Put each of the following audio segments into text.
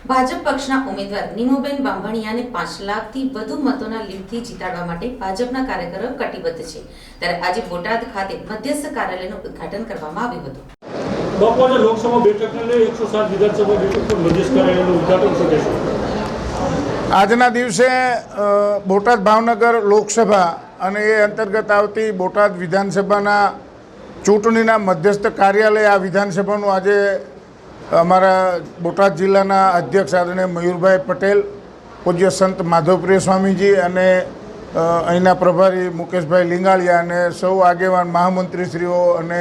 ભાજપ પક્ષના ઉમેદવાર નીમુબેન બાંભણિયાને 5 લાખથી વધુ મતોના લીડથી જીતાડવા માટે ભાજપના કાર્યકરો કટિબદ્ધ છે। ત્યારે આજે બોટાદ ખાતે મધ્યસ્થ કાર્યાલયનું ઉદ્ઘાટન કરવામાં આવ્યું હતું। બપોરે લોકસભા બેઠકને લઈ 107 વિધાનસભા બેઠક પર મધ્યસ્થ કાર્યાલયનું ઉદ્ઘાટન થશે। આજના દિવસે બોટાદ ભાવનગર લોકસભા અને એ અંતર્ગત આવતી બોટાદ વિધાનસભાના ચૂંટણીના મધ્યસ્થ કાર્યાલય આ વિધાનસભાનું આજે અમારા બોટાદ જિલ્લાના અધ્યક્ષ આદરણીય મયુરભાઈ પટેલ, પૂજ્ય સંત માધવપ્રિય સ્વામીજી અને અહીંના પ્રભારી મુકેશભાઈ લીંગાળિયા અને સૌ આગેવાન મહામંત્રીશ્રીઓ અને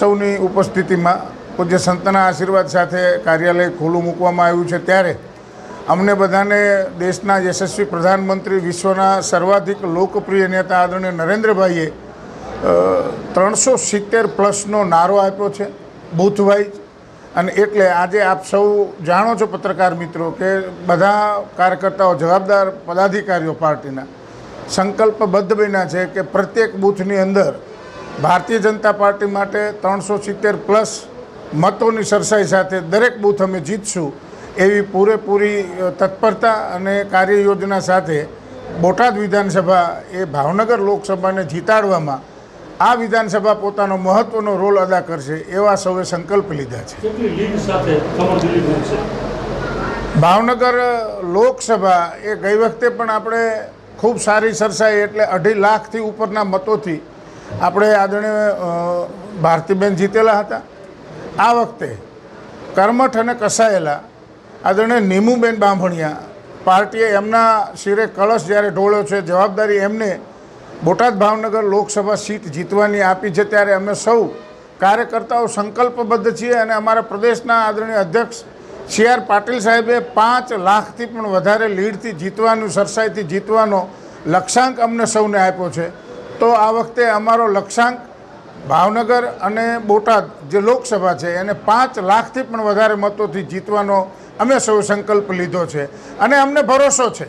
સૌની ઉપસ્થિતિમાં પૂજ્ય સંતના આશીર્વાદ સાથે કાર્યાલય ખુલ્લું મૂકવામાં આવ્યું છે। ત્યારે અમને બધાને દેશના યશસ્વી પ્રધાનમંત્રી, વિશ્વના સર્વાધિક લોકપ્રિય નેતા આદરણીય નરેન્દ્રભાઈએ 370+ નારો આપ્યો છે બૂથ વાઇઝ। અને એટલે આજે આપ સૌ જાણો છો પત્રકાર મિત્રો કે બધા કાર્યકર્તાઓ, જવાબદાર પદાધિકારીઓ પાર્ટીના સંકલ્પબદ્ધ બન્યા છે કે પ્રત્યેક બૂથની અંદર ભારતીય જનતા પાર્ટી માટે 370+ મતોની સરસાઈ સાથે દરેક બૂથ અમે જીતશું એવી પૂરેપૂરી તત્પરતા અને કાર્ય યોજના સાથે બોટાદ વિધાનસભા એ ભાવનગર લોકસભાને જીતાડવામાં આ વિધાનસભા પોતાનો મહત્વનો રોલ અદા કરશે એવા સૌએ સંકલ્પ લીધા છે। ભાવનગર લોકસભા એ ગઈ વખતે પણ આપણે ખૂબ સારી સરસાઈ એટલે 2.5 લાખથી ઉપરના મતોથી આપણે આદરણીય ભારતીબેન જીતેલા હતા। આ વખતે કર્મઠ અને કસાયેલા આદરણીય નીમુબેન બાંભણિયા પાર્ટીએ એમના શિરે કળશ જ્યારે ઢોળ્યો છે, જવાબદારી એમને બોટાદ ભાવનગર લોકસભા સીટ જીતવાની આપી છે। ત્યારે અમે સૌ કાર્યકર્તાઓ સંકલ્પબદ્ધ છીએ અને અમારા પ્રદેશના આદરણીય અધ્યક્ષ CR પાટીલ સાહેબે 5 લાખથી પણ વધારે લીડથી જીતવાનું, સરસાઈથી જીતવાનો લક્ષ્યાંક અમને સૌને આપ્યો છે। તો આ વખતે અમારો લક્ષ્યાંક ભાવનગર અને બોટાદ જે લોકસભા છે એને 5 લાખથી પણ વધારે મતોથી જીતવાનો અમે સૌ સંકલ્પ લીધો છે અને અમને ભરોસો છે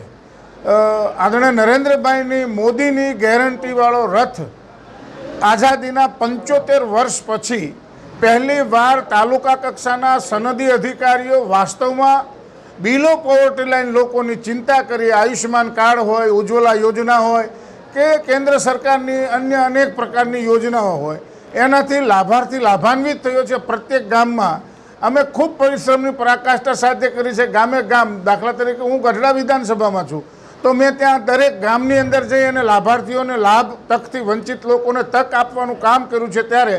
આદરણીય નરેન્દ્રભાઈની મોદીની ગેરંટીવાળો રથ આઝાદીના 75 વર્ષ પછી પહેલી વાર તાલુકા કક્ષાના સનદી અધિકારીઓ વાસ્તવમાં બિલો પોવર્ટી લાઈન લોકોની ચિંતા કરી, આયુષ્યમાન કાર્ડ હોય, ઉજ્જવલા યોજના હોય કે કેન્દ્ર સરકારની અન્ય અનેક પ્રકારની યોજનાઓ હોય એનાથી લાભાર્થી લાભાન્વિત થયો છે। પ્રત્યેક ગામમાં અમે ખૂબ પરિશ્રમની પરાકાષ્ઠા સાથે કરી છે। ગામે ગામ, દાખલા તરીકે હું ગઢડા વિધાનસભામાં છું તો મેં ત્યાં દરેક ગામની અંદર જઈ અને લાભાર્થીઓને લાભ, તકથી વંચિત લોકોને તક આપવાનું કામ કર્યું છે। ત્યારે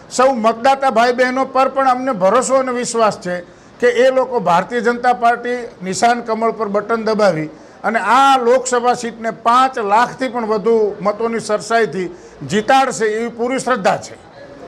સૌ મતદાતા ભાઈ બહેનો પર પણ અમને ભરોસો અને વિશ્વાસ છે કે એ લોકો ભારતીય જનતા પાર્ટી નિશાન કમળ પર બટન દબાવી અને આ લોકસભા સીટને 5 લાખથી પણ વધુ મતોની સરસાઈથી જીતાડશે એવી પૂરી શ્રદ્ધા છે।